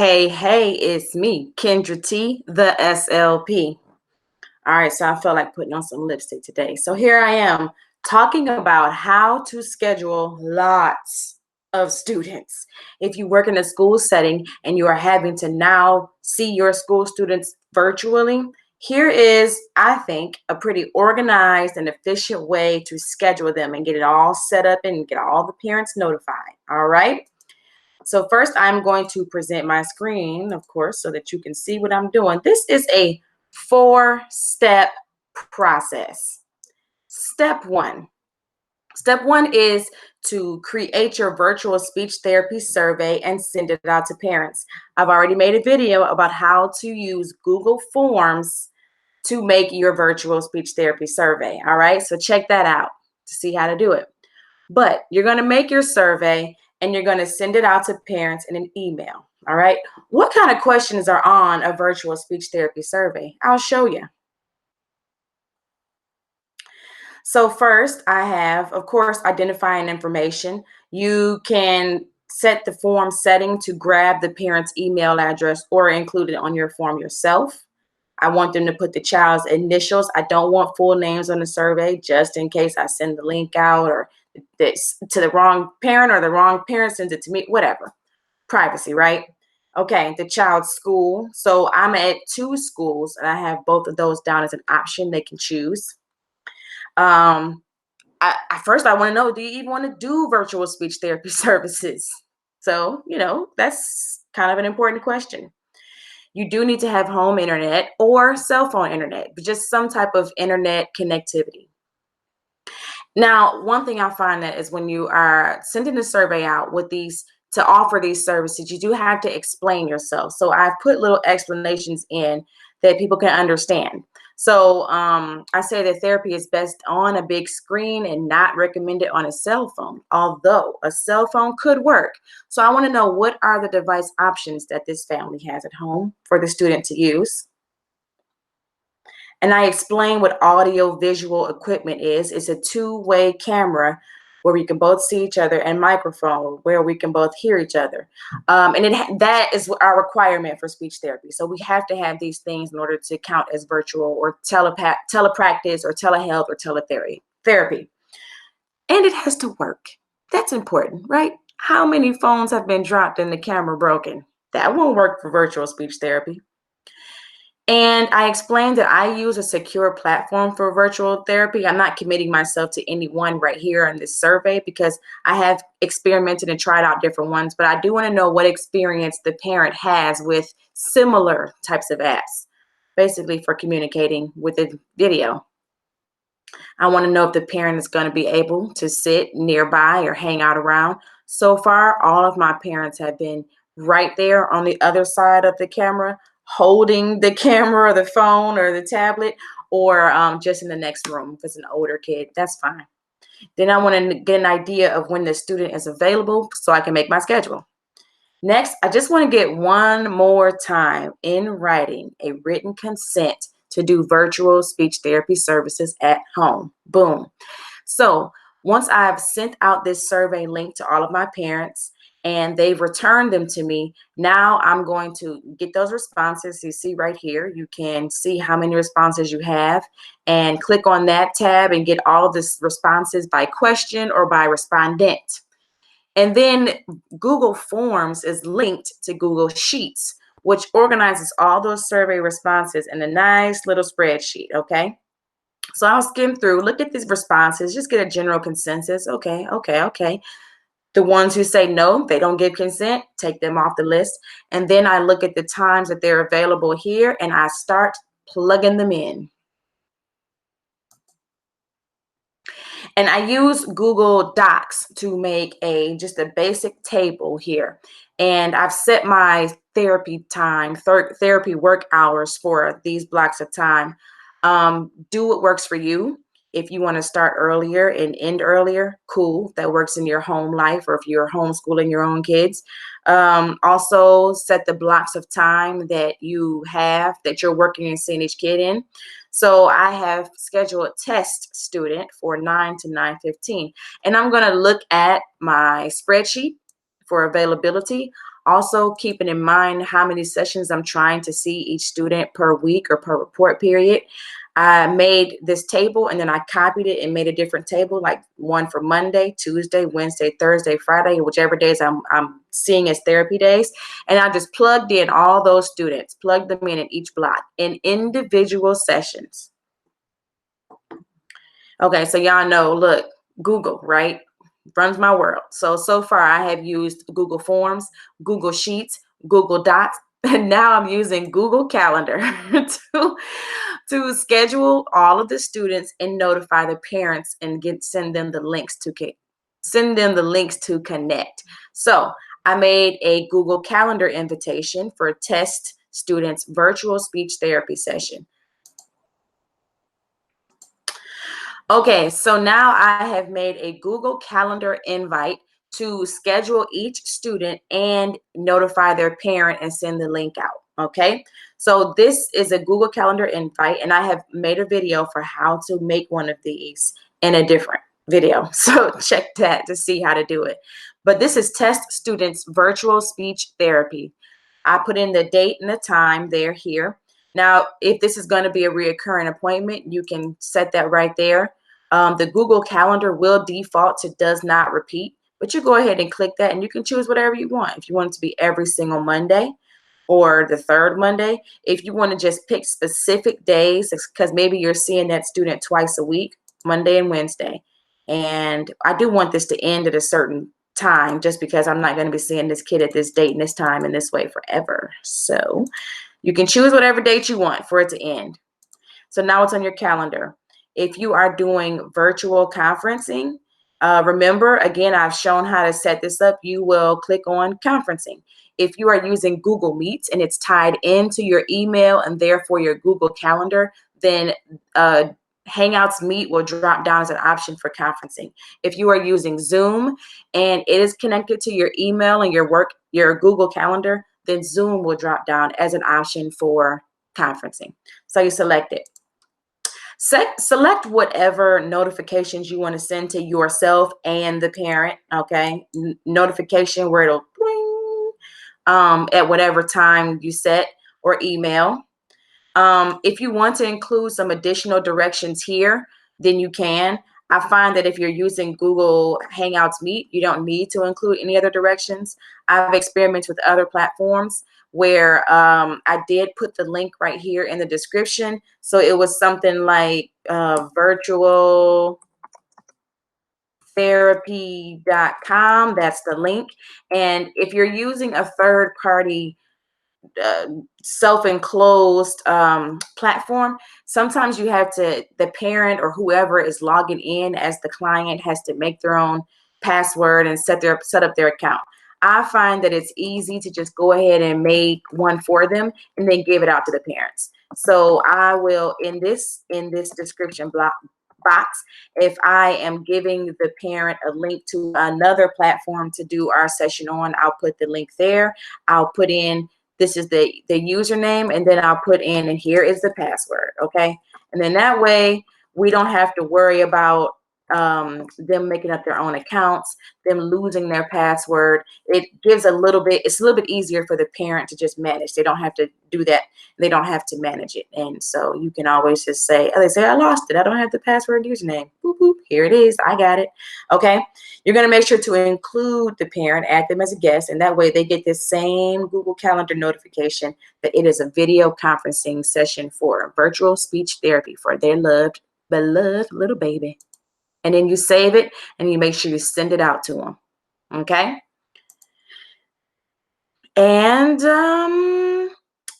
Hey, it's me, Kendra T, the SLP. All right, so I felt like putting on some lipstick today. So here I am talking about how to schedule lots of students. If you work in a school setting and you are having to now see your school students virtually, here is, I think, a pretty organized and efficient way to schedule them and get it all set up and get all the parents notified. All right. So first I'm going to present my screen, of course, so that you can see what I'm doing. This is a 4-step process. Step one. Step one is to create your virtual speech therapy survey and send it out to parents. I've already made a video about how to use Google Forms to make your virtual speech therapy survey. All right, so check that out to see how to do it. But you're going to make your survey and you're going to send it out to parents in an email. All right. What kind of questions are on a virtual speech therapy survey? I'll show you. So first I have, of course, identifying information. You can set the form setting to grab the parent's email address or include it on your form yourself. I want them to put the child's initials. I don't want full names on the survey, just in case I send the link out or this to the wrong parent or the wrong parent sends it to me, whatever. Privacy, right? Okay, the child's school. So I'm at 2 schools and I have both of those down as an option they can choose. First I want to know, do you even want to do virtual speech therapy services? So, that's kind of an important question. You do need to have home internet or cell phone internet, but just some type of internet connectivity. Now, one thing I find that is when you are sending a survey out with these to offer these services, you do have to explain yourself. So I've put little explanations in that people can understand. So I say that therapy is best on a big screen and not recommended on a cell phone, although a cell phone could work. So I want to know, what are the device options that this family has at home for the student to use? And I explain what audio visual equipment is. It's a 2-way camera where we can both see each other, and microphone where we can both hear each other. That is our requirement for speech therapy. So we have to have these things in order to count as virtual or telepractice or telehealth or teletherapy. And it has to work. That's important, right? How many phones have been dropped and the camera broken? That won't work for virtual speech therapy. And I explained that I use a secure platform for virtual therapy. I'm not committing myself to any one right here in this survey because I have experimented and tried out different ones, but I do want to know what experience the parent has with similar types of apps, basically for communicating with the video. I want to know if the parent is going to be able to sit nearby or hang out around. So far, all of my parents have been right there on the other side of the camera, holding the camera or the phone or the tablet, or just in the next room. If it's an older kid, that's fine. Then I want to get an idea of when the student is available so I can make my schedule. Next, I just want to get one more time in writing a written consent to do virtual speech therapy services at home. Boom. So once I've sent out this survey link to all of my parents and they've returned them to me, now I'm going to get those responses. You see right here, you can see how many responses you have and click on that tab and get all of the responses by question or by respondent. And then Google Forms is linked to Google Sheets, which organizes all those survey responses in a nice little spreadsheet, okay? So I'll skim through, look at these responses, just get a general consensus. Okay. The ones who say no, they don't give consent, take them off the list. And then I look at the times that they're available here and I start plugging them in. And I use Google Docs to make just a basic table here. And I've set my therapy time, therapy work hours for these blocks of time. Do what works for you. If you want to start earlier and end earlier, cool. That works in your home life, or if you're homeschooling your own kids. Also set the blocks of time that you have that you're working and seeing each kid in. So I have scheduled a test student for 9 to 9:15, and I'm going to look at my spreadsheet for availability. Also keeping in mind how many sessions I'm trying to see each student per week or per report period. I made this table and then I copied it and made a different table, like one for Monday, Tuesday, Wednesday, Thursday, Friday, whichever days I'm seeing as therapy days. And I just plugged in all those students, plugged them in each block in individual sessions. Okay, so y'all know, look, Google, right? Runs my world. So far I have used Google Forms, Google Sheets, Google Docs, and now I'm using Google Calendar to schedule all of the students and notify the parents and send them the links to connect. So I made a Google Calendar invitation for test students virtual speech therapy session. Okay, so now I have made a Google Calendar invite to schedule each student and notify their parent and send the link out. Okay, so this is a Google Calendar invite, and I have made a video for how to make one of these in a different video. So check that to see how to do it. But this is test students virtual speech therapy. I put in the date and the time there here. Now, if this is going to be a reoccurring appointment, you can set that right there. The Google Calendar will default to does not repeat, but you go ahead and click that and you can choose whatever you want. If you want it to be every single Monday or the third Monday, if you want to just pick specific days, because maybe you're seeing that student twice a week, Monday and Wednesday. And I do want this to end at a certain time just because I'm not going to be seeing this kid at this date and this time and this way forever. So you can choose whatever date you want for it to end. So now it's on your calendar. If you are doing virtual conferencing, remember, again, I've shown how to set this up. You will click on conferencing. If you are using Google Meets and it's tied into your email and therefore your Google Calendar, then Hangouts Meet will drop down as an option for conferencing. If you are using Zoom and it is connected to your email and your Google Calendar, then Zoom will drop down as an option for conferencing. So you select it. Select whatever notifications you want to send to yourself and the parent, okay? Notification where it'll bling at whatever time you set, or email. If you want to include some additional directions here, then you can. I find that if you're using Google Hangouts Meet, you don't need to include any other directions. I've experimented with other platforms where I did put the link right here in the description. So it was something like virtualtherapy.com. That's the link. And if you're using a third party self-enclosed platform, sometimes you have to, the parent or whoever is logging in as the client has to make their own password and set up their account. I find that it's easy to just go ahead and make one for them and then give it out to the parents. So I will, in this description box, if I am giving the parent a link to another platform to do our session on, I'll put the link there. I'll put in, this is the username, and then I'll put in, and here is the password, okay? And then that way we don't have to worry about them making up their own accounts, them losing their password. It gives it's a little bit easier for the parent to just manage. They don't have to do that. They don't have to manage it. And so you can always just say, they say, I lost it. I don't have the password username. Boop, boop. Here it is. I got it. Okay. You're going to make sure to include the parent, add them as a guest, and that way they get this same Google Calendar notification that it is a video conferencing session for virtual speech therapy for their beloved little baby. And then you save it and you make sure you send it out to them. Okay. And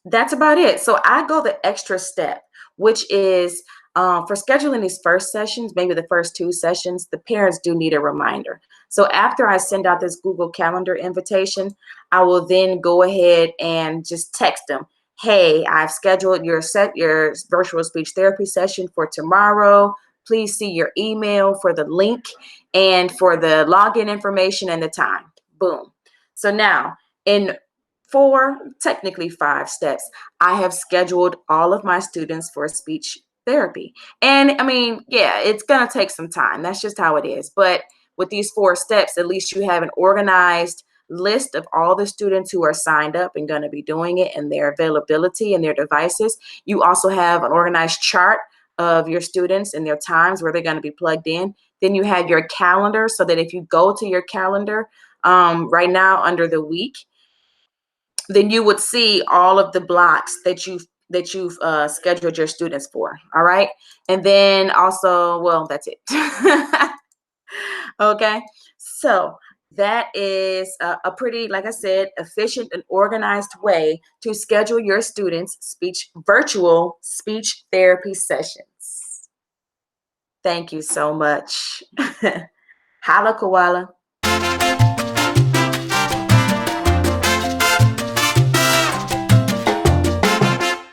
that's about it. So I go the extra step, which is for scheduling these first sessions, maybe the first 2 sessions, the parents do need a reminder. So after I send out this Google Calendar invitation, I will then go ahead and just text them. Hey, I've scheduled your virtual speech therapy session for tomorrow. Please see your email for the link and for the login information and the time. Boom. So now in 4, technically 5 steps, I have scheduled all of my students for speech therapy. And I mean, yeah, it's going to take some time. That's just how it is. But with these 4 steps, at least you have an organized list of all the students who are signed up and going to be doing it and their availability and their devices. You also have an organized chart of your students and their times where they're going to be plugged in. Then you have your calendar, so that if you go to your calendar right now under the week, then you would see all of the blocks that you've scheduled your students for. All right. And then also, well, that's it. Okay. So that is a pretty, like I said, efficient and organized way to schedule your students' virtual speech therapy sessions. Thank you so much. Holla, koala.